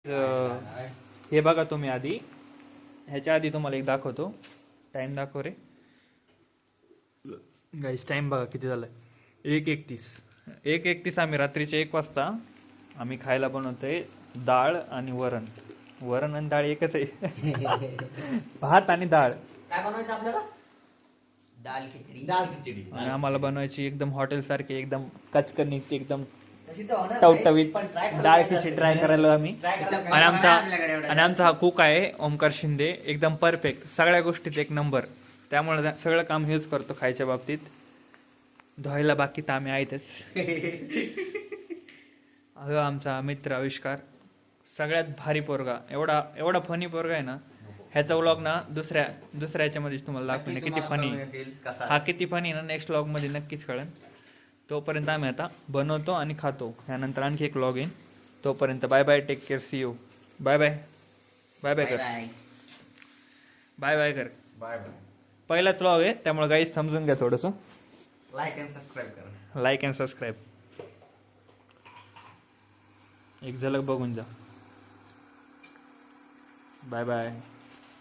हे बघा तुम्ही आधी, ह्याच्या आधी तुम्हाला एक दाखवतो. टाइम दाखव रे गाईस. टाइम बघा किती झालाय, 1:31. आम्ही रात्रीचे 1 वाजता आम्ही खायला बनवतोय डाळ आणि वरण. वरण आणि डाळ एकच आहे. भात आणि डाळ. काय बनवायचं आपल्याला? दाल खिचडी. आणि आम्हाला बनवायची एकदम हॉटेल सारखी, एकदम कचकनीत, एकदम तशी तर होणार टवटवीत नाही, पण try करू डाळ शकतो. खिचडी ट्राय करायला आम्ही. Try करू शकतो. आणि आमचा हा कुक आहे ओमकार शिंदे, एकदम परफेक्ट, सगळ्या गोष्टीत एक नंबर. त्यामुळे सगळं काम हेच करतो खायच्या बाबतीत. धुवायला बाकी तर आम्ही आहेतच. अगं आमचा मित्र आविष्कार सगळ्यात भारी पोरगा, एवढा एवढा फनी पोरगा आहे ना. ह्याचा व्लॉग ना दुसऱ्या ह्याच्यामध्ये तुम्हाला दाखवणे किती फनी. हा किती फनी ना नेक्स्ट व्लॉग मध्ये नक्कीच कळेल. तोपर्यंत आम्ही आता बनवतो आणि खातो. ह्यानंतर आणखी एक व्लॉग येईल. तोपर्यंत bye bye, take care, see you. Bye bye. Bye bye कर. बाय बाय कर. Bye bye. पहिलाच व्लॉग आहे त्यामुळे गाईज समजून घ्या थोडंसं. लाईक अँड सबस्क्राईब करा. Like and subscribe. एक झलक बघून जा. Bye bye.